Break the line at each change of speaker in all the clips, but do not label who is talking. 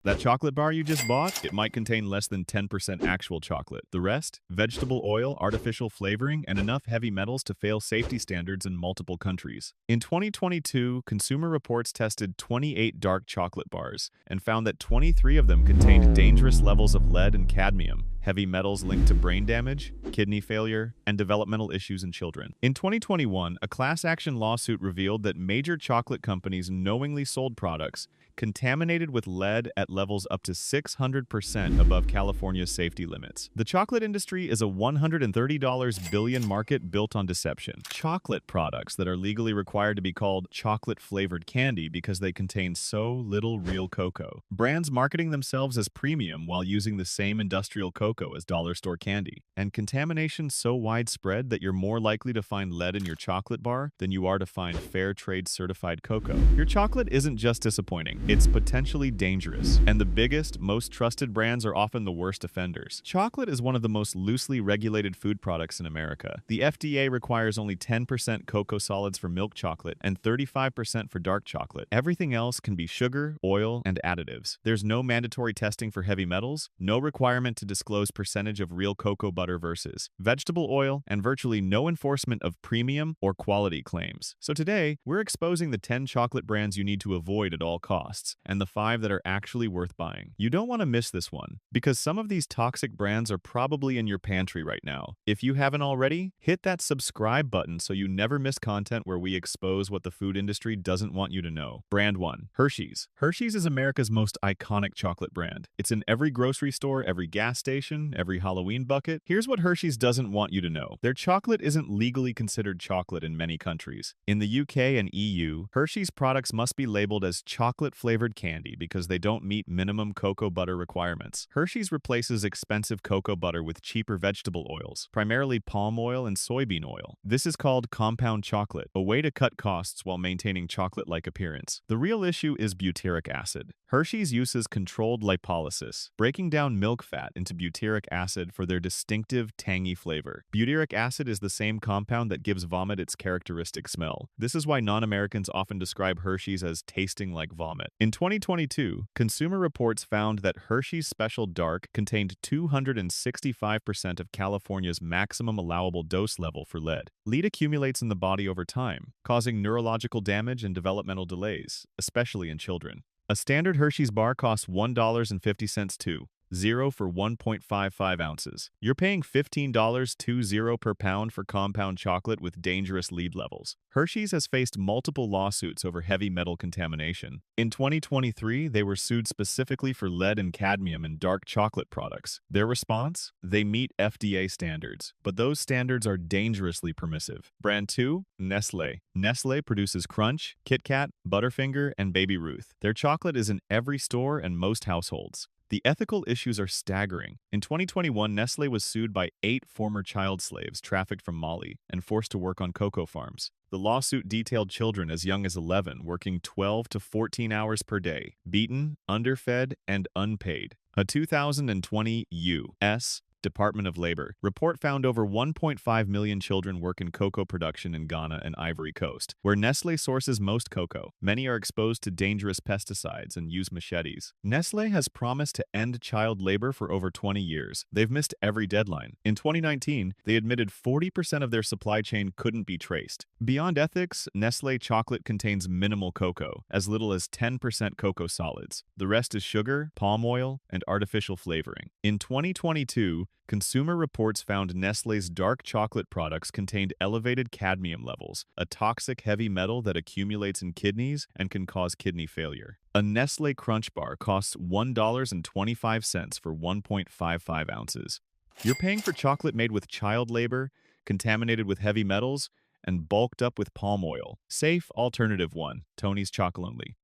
That chocolate bar you just bought, it might contain less than 10% actual chocolate. The rest, vegetable oil, artificial flavoring, and enough heavy metals to fail safety standards in multiple countries. In 2022, Consumer Reports tested 28 dark chocolate bars and found that 23 of them contained dangerous levels of lead and cadmium, heavy metals linked to brain damage, kidney failure, and developmental issues in children. In 2021, a class action lawsuit revealed that major chocolate companies knowingly sold products contaminated with lead at levels up to 600% above California's safety limits. The chocolate industry is a $130 billion market built on deception. Chocolate products that are legally required to be called chocolate-flavored candy because they contain so little real cocoa. Brands marketing themselves as premium while using the same industrial cocoa as dollar store candy. And contamination so widespread that you're more likely to find lead in your chocolate bar than you are to find fair trade certified cocoa. Your chocolate isn't just disappointing. It's potentially dangerous, and the biggest, most trusted brands are often the worst offenders. Chocolate is one of the most loosely regulated food products in America. The FDA requires only 10% cocoa solids for milk chocolate and 35% for dark chocolate. Everything else can be sugar, oil, and additives. There's no mandatory testing for heavy metals, no requirement to disclose percentage of real cocoa butter versus vegetable oil, and virtually no enforcement of premium or quality claims. So today, we're exposing the 10 chocolate brands you need to avoid at all costs, and the 5 that are actually worth buying. You don't want to miss this one, because some of these toxic brands are probably in your pantry right now. If you haven't already, hit that subscribe button so you never miss content where we expose what the food industry doesn't want you to know. Brand 1. Hershey's. Hershey's is America's most iconic chocolate brand. It's in every grocery store, every gas station, every Halloween bucket. Here's what Hershey's doesn't want you to know. Their chocolate isn't legally considered chocolate in many countries. In the UK and EU, Hershey's products must be labeled as chocolate-flavored candy because they don't meet minimum cocoa butter requirements. Hershey's replaces expensive cocoa butter with cheaper vegetable oils, primarily palm oil and soybean oil. This is called compound chocolate, a way to cut costs while maintaining chocolate-like appearance. The real issue is butyric acid. Hershey's uses controlled lipolysis, breaking down milk fat into butyric acid for their distinctive, tangy flavor. Butyric acid is the same compound that gives vomit its characteristic smell. This is why non-Americans often describe Hershey's as tasting like vomit. In 2022, Consumer Reports found that Hershey's Special Dark contained 265% of California's maximum allowable dose level for lead. Lead accumulates in the body over time, causing neurological damage and developmental delays, especially in children. A standard Hershey's bar costs $1.50 to 0 for 1.55 ounces. You're paying $15.20 per pound for compound chocolate with dangerous lead levels. Hershey's has faced multiple lawsuits over heavy metal contamination. In 2023, they were sued specifically for lead and cadmium in dark chocolate products. Their response? They meet FDA standards, but those standards are dangerously permissive. Brand 2, Nestle. Nestle produces Crunch, Kit Kat, Butterfinger, and Baby Ruth. Their chocolate is in every store and most households. The ethical issues are staggering. In 2021, Nestle was sued by 8 former child slaves trafficked from Mali and forced to work on cocoa farms. The lawsuit detailed children as young as 11 working 12 to 14 hours per day, beaten, underfed, and unpaid. A 2020 U.S. Department of Labor report found over 1.5 million children work in cocoa production in Ghana and Ivory Coast, where Nestle sources most cocoa. Many are exposed to dangerous pesticides and use machetes. Nestle has promised to end child labor for over 20 years. They've missed every deadline. In 2019, they admitted 40% of their supply chain couldn't be traced. Beyond ethics, Nestle chocolate contains minimal cocoa, as little as 10% cocoa solids. The rest is sugar, palm oil, and artificial flavoring. In 2022, Consumer Reports found Nestle's dark chocolate products contained elevated cadmium levels, a toxic heavy metal that accumulates in kidneys and can cause kidney failure. A Nestle Crunch bar costs $1.25 for 1.55 ounces. You're paying for chocolate made with child labor, contaminated with heavy metals, and bulked up with palm oil. Safe alternative 1, Tony's Chocolonely.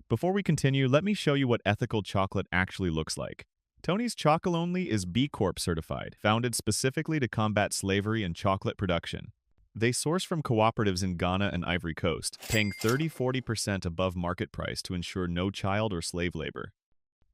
Before we continue, let me show you what ethical chocolate actually looks like. Tony's Chocolonely is B Corp certified, founded specifically to combat slavery and chocolate production. They source from cooperatives in Ghana and Ivory Coast, paying 30–40% above market price to ensure no child or slave labor.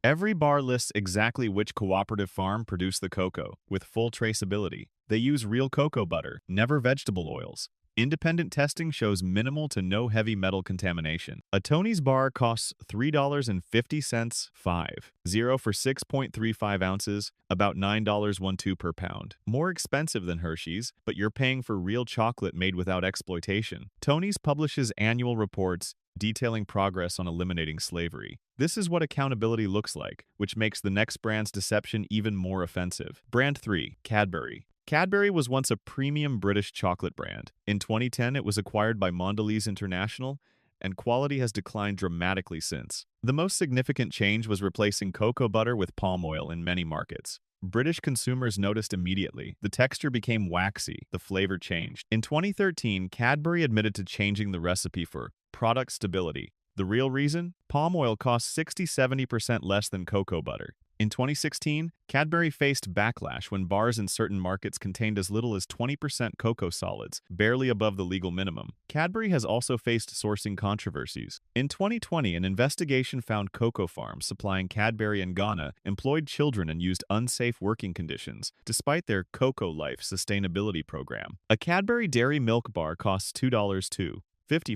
Every bar lists exactly which cooperative farm produced the cocoa, with full traceability. They use real cocoa butter, never vegetable oils. Independent testing shows minimal to no heavy metal contamination. A Tony's bar costs $3.50, 0 for 6.35 ounces, about $9.12 per pound. More expensive than Hershey's, but you're paying for real chocolate made without exploitation. Tony's publishes annual reports detailing progress on eliminating slavery. This is what accountability looks like, which makes the next brand's deception even more offensive. Brand 3, Cadbury. Cadbury was once a premium British chocolate brand. In 2010, it was acquired by Mondelez International, and quality has declined dramatically since. The most significant change was replacing cocoa butter with palm oil in many markets. British consumers noticed immediately. The texture became waxy, the flavor changed. In 2013, Cadbury admitted to changing the recipe for product stability. The real reason? Palm oil costs 60–70% less than cocoa butter. In 2016, Cadbury faced backlash when bars in certain markets contained as little as 20% cocoa solids, barely above the legal minimum. Cadbury has also faced sourcing controversies. In 2020, an investigation found cocoa farms supplying Cadbury in Ghana employed children and used unsafe working conditions, despite their Cocoa Life sustainability program. A Cadbury dairy milk bar costs $2.50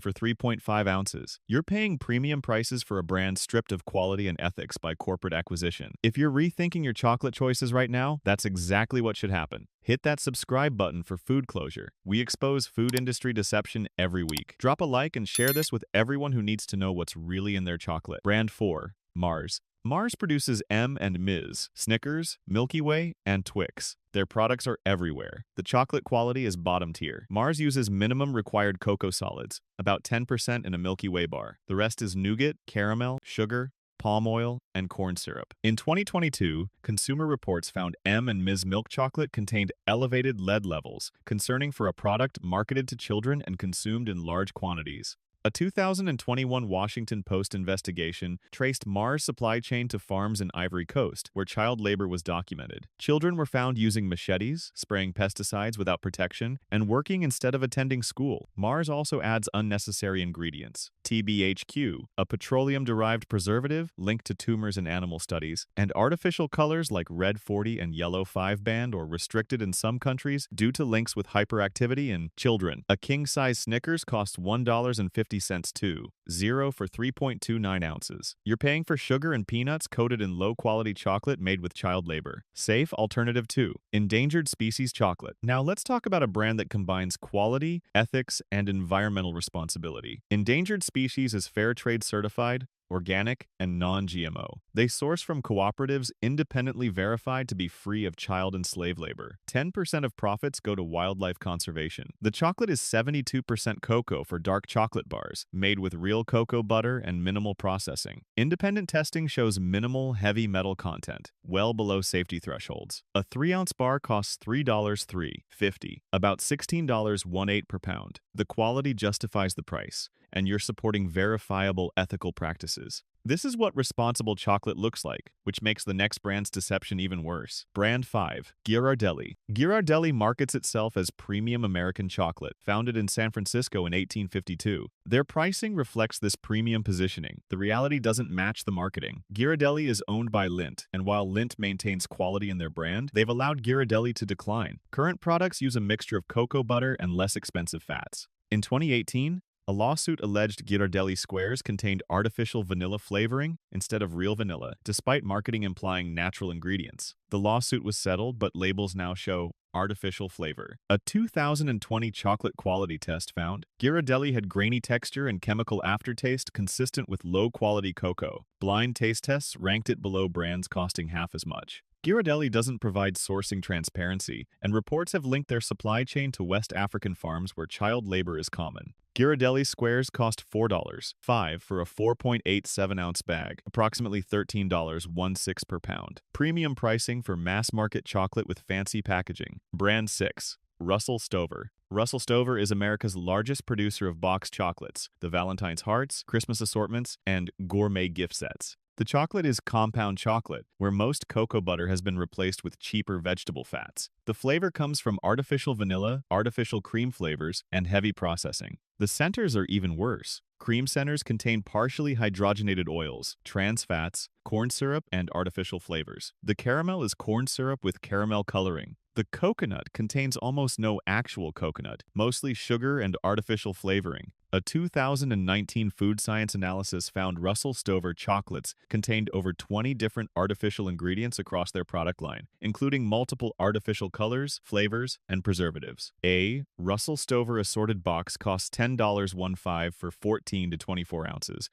for 3.5 ounces. You're paying premium prices for a brand stripped of quality and ethics by corporate acquisition. If you're rethinking your chocolate choices right now, that's exactly what should happen. Hit that subscribe button for food closure. We expose food industry deception every week. Drop a like and share this with everyone who needs to know what's really in their chocolate. Brand 4, Mars. Mars produces M and Ms, Snickers, Milky Way, and Twix. Their products are everywhere. The chocolate quality is bottom tier. Mars uses minimum required cocoa solids, about 10% in a Milky Way bar. The rest is nougat, caramel, sugar, palm oil, and corn syrup. In 2022, Consumer Reports found M and Ms milk chocolate contained elevated lead levels, concerning for a product marketed to children and consumed in large quantities. A 2021 Washington Post investigation traced Mars' supply chain to farms in Ivory Coast, where child labor was documented. Children were found using machetes, spraying pesticides without protection, and working instead of attending school. Mars also adds unnecessary ingredients. TBHQ, a petroleum-derived preservative linked to tumors in animal studies, and artificial colors like red 40 and yellow 5-band or restricted in some countries due to links with hyperactivity in children. A king-size Snickers costs $1.50 too, 0 for 3.29 ounces. You're paying for sugar and peanuts coated in low-quality chocolate made with child labor. Safe alternative 2, endangered species chocolate. Now let's talk about a brand that combines quality, ethics, and environmental responsibility. Endangered Species is fair trade certified, organic, and non-GMO. They source from cooperatives independently verified to be free of child and slave labor. 10% of profits go to wildlife conservation. The chocolate is 72% cocoa for dark chocolate bars, made with real cocoa butter and minimal processing. Independent testing shows minimal heavy metal content, well below safety thresholds. A 3-ounce bar costs $3.50, about $16.18 per pound. The quality justifies the price, and you're supporting verifiable ethical practices. This is what responsible chocolate looks like, which makes the next brand's deception even worse. Brand 5, Ghirardelli. Ghirardelli markets itself as premium American chocolate, founded in San Francisco in 1852. Their pricing reflects this premium positioning. The reality doesn't match the marketing. Ghirardelli is owned by Lindt, and while Lindt maintains quality in their brand, they've allowed Ghirardelli to decline. Current products use a mixture of cocoa butter and less expensive fats. In 2018, a lawsuit alleged Ghirardelli squares contained artificial vanilla flavoring instead of real vanilla, despite marketing implying natural ingredients. The lawsuit was settled, but labels now show artificial flavor. A 2020 chocolate quality test found Ghirardelli had grainy texture and chemical aftertaste consistent with low-quality cocoa. Blind taste tests ranked it below brands costing half as much. Ghirardelli doesn't provide sourcing transparency, and reports have linked their supply chain to West African farms where child labor is common. Ghirardelli squares cost $4.50 for a 4.87-ounce bag, approximately $13.16 per pound. Premium pricing for mass-market chocolate with fancy packaging. Brand 6, Russell Stover. Russell Stover is America's largest producer of boxed chocolates, the Valentine's Hearts, Christmas assortments, and gourmet gift sets. The chocolate is compound chocolate, where most cocoa butter has been replaced with cheaper vegetable fats. The flavor comes from artificial vanilla, artificial cream flavors, and heavy processing. The centers are even worse. Cream centers contain partially hydrogenated oils, trans fats, corn syrup, and artificial flavors. The caramel is corn syrup with caramel coloring. The coconut contains almost no actual coconut, mostly sugar and artificial flavoring. A 2019 food science analysis found Russell Stover chocolates contained over 20 different artificial ingredients across their product line, including multiple artificial colors, flavors, and preservatives. A Russell Stover assorted box costs $10.15 for 14 to 24 ounces,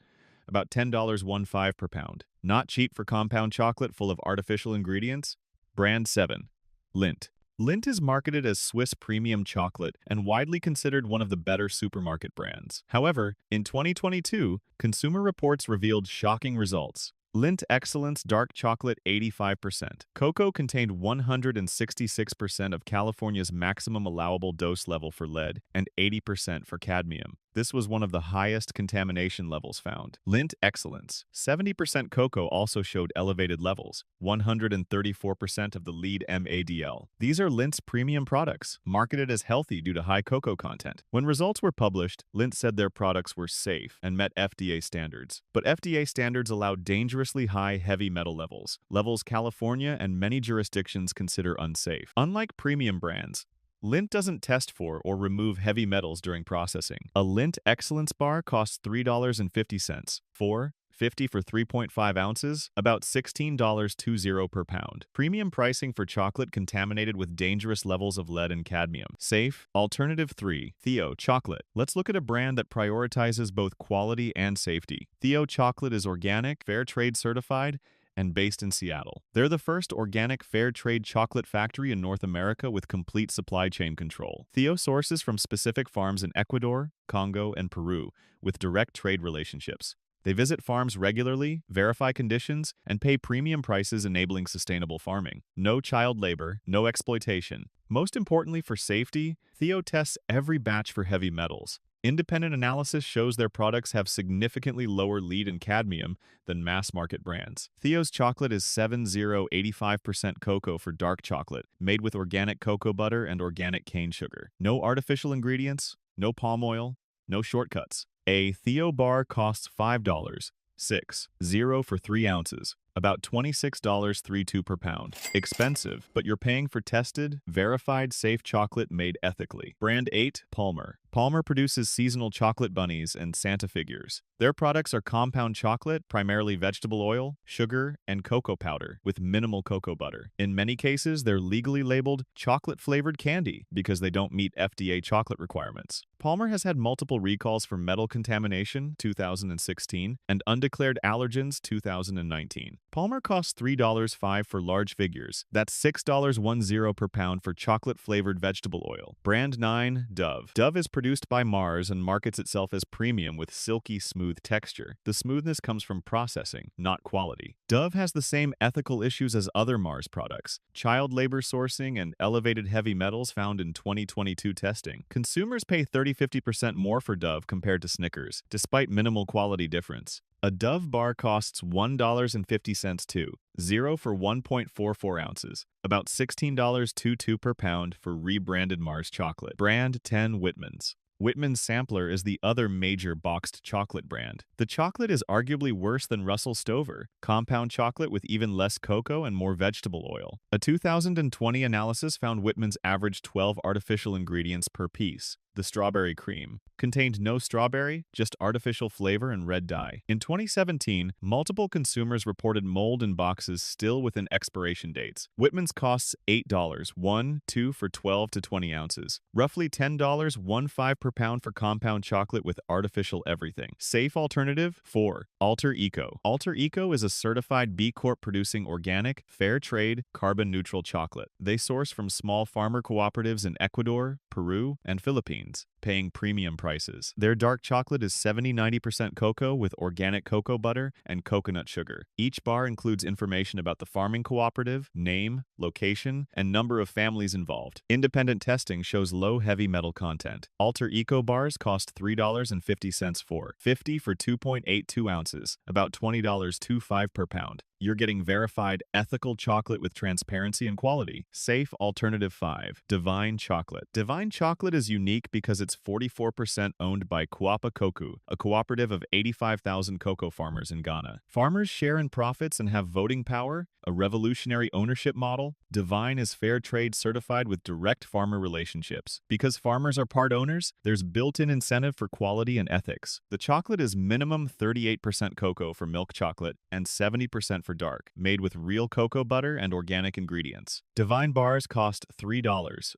about $10.15 per pound. Not cheap for compound chocolate full of artificial ingredients. Brand 7. Lindt. Lindt is marketed as Swiss premium chocolate and widely considered one of the better supermarket brands. However, in 2022, Consumer Reports revealed shocking results. Lindt Excellence Dark Chocolate 85%. Cocoa contained 166% of California's maximum allowable dose level for lead and 80% for cadmium. This was one of the highest contamination levels found. Lindt Excellence. 70% cocoa also showed elevated levels, 134% of the lead MADL. These are Lindt's premium products, marketed as healthy due to high cocoa content. When results were published, Lindt said their products were safe and met FDA standards. But FDA standards allow dangerously high heavy metal levels, levels California and many jurisdictions consider unsafe. Unlike premium brands, Lindt doesn't test for or remove heavy metals during processing. A Lindt Excellence bar costs $3.50, $4.50 for 3.5 ounces, about $16.20 per pound. Premium pricing for chocolate contaminated with dangerous levels of lead and cadmium. Safe. Alternative 3. Theo Chocolate. Let's look at a brand that prioritizes both quality and safety. Theo Chocolate is organic, fair trade certified, and based in Seattle. They're the first organic fair trade chocolate factory in North America with complete supply chain control. Theo sources from specific farms in Ecuador, Congo, and Peru with direct trade relationships. They visit farms regularly, verify conditions, and pay premium prices enabling sustainable farming. No child labor, no exploitation. Most importantly for safety, Theo tests every batch for heavy metals. Independent analysis shows their products have significantly lower lead and cadmium than mass-market brands. Theo's chocolate is 70-85% cocoa for dark chocolate, made with organic cocoa butter and organic cane sugar. No artificial ingredients, no palm oil, no shortcuts. A Theo bar costs $5.60 for 3 ounces, about $26.32 per pound. Expensive, but you're paying for tested, verified, safe chocolate made ethically. Brand 8. Palmer. Palmer produces seasonal chocolate bunnies and Santa figures. Their products are compound chocolate, primarily vegetable oil, sugar, and cocoa powder, with minimal cocoa butter. In many cases, they're legally labeled chocolate-flavored candy because they don't meet FDA chocolate requirements. Palmer has had multiple recalls for metal contamination, 2016, and undeclared allergens, 2019. Palmer costs $3.05 for large figures. That's $6.10 per pound for chocolate-flavored vegetable oil. Brand 9. Dove. Dove is produced by Mars and markets itself as premium with silky smooth texture. The smoothness comes from processing, not quality. Dove has the same ethical issues as other Mars products: child labor sourcing and elevated heavy metals found in 2022 testing. Consumers pay 30-50% more for Dove compared to Snickers, despite minimal quality difference. A Dove bar costs $1.50 too, 0 for 1.44 ounces, about $16.22 per pound for rebranded Mars chocolate. Brand 10. Whitman's. Whitman's Sampler is the other major boxed chocolate brand. The chocolate is arguably worse than Russell Stover, compound chocolate with even less cocoa and more vegetable oil. A 2020 analysis found Whitman's averaged 12 artificial ingredients per piece. The strawberry cream contained no strawberry, just artificial flavor and red dye. In 2017, multiple consumers reported mold in boxes still within expiration dates. Whitman's costs $8.12 for 12 to 20 ounces, roughly $10.15 per pound for compound chocolate with artificial everything. Safe alternative 4. Alter Eco. Alter Eco is a certified B Corp producing organic, fair trade, carbon-neutral chocolate. They source from small farmer cooperatives in Ecuador, Peru, and Philippines, paying premium prices. Their dark chocolate is 70-90% cocoa with organic cocoa butter and coconut sugar. Each bar includes information about the farming cooperative, name, location, and number of families involved. Independent testing shows low heavy metal content. Alter Eco bars cost $3.50 for 50 for 2.82 ounces, about $20.25 per pound. You're getting verified, ethical chocolate with transparency and quality. Safe alternative 5. Divine Chocolate. Divine Chocolate is unique because it's it's 44% owned by Kuapa Koku, a cooperative of 85,000 cocoa farmers in Ghana. Farmers share in profits and have voting power, a revolutionary ownership model. Divine is fair trade certified with direct farmer relationships. Because farmers are part owners, there's built-in incentive for quality and ethics. The chocolate is minimum 38% cocoa for milk chocolate and 70% for dark, made with real cocoa butter and organic ingredients. Divine bars cost $3,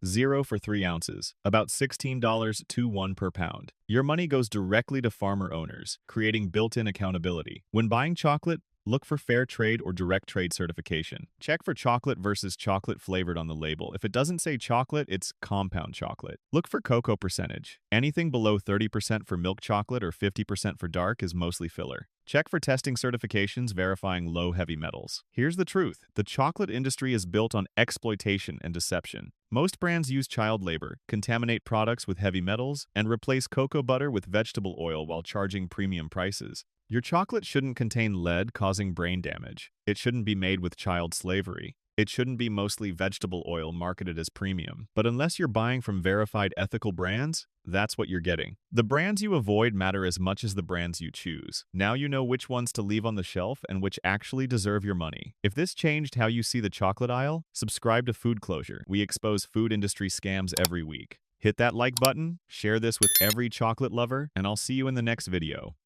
0 for 3 ounces, about $16 per pound. Your money goes directly to farmer owners, creating built-in accountability. When buying chocolate, look for fair trade or direct trade certification. Check for chocolate versus chocolate flavored on the label. If it doesn't say chocolate, it's compound chocolate. Look for cocoa percentage. Anything below 30% for milk chocolate or 50% for dark is mostly filler. Check for testing certifications verifying low heavy metals. Here's the truth. The chocolate industry is built on exploitation and deception. Most brands use child labor, contaminate products with heavy metals, and replace cocoa butter with vegetable oil while charging premium prices. Your chocolate shouldn't contain lead causing brain damage. It shouldn't be made with child slavery. It shouldn't be mostly vegetable oil marketed as premium. But unless you're buying from verified ethical brands, that's what you're getting. The brands you avoid matter as much as the brands you choose. Now you know which ones to leave on the shelf and which actually deserve your money. If this changed how you see the chocolate aisle, subscribe to Food Closure. We expose food industry scams every week. Hit that like button, share this with every chocolate lover, and I'll see you in the next video.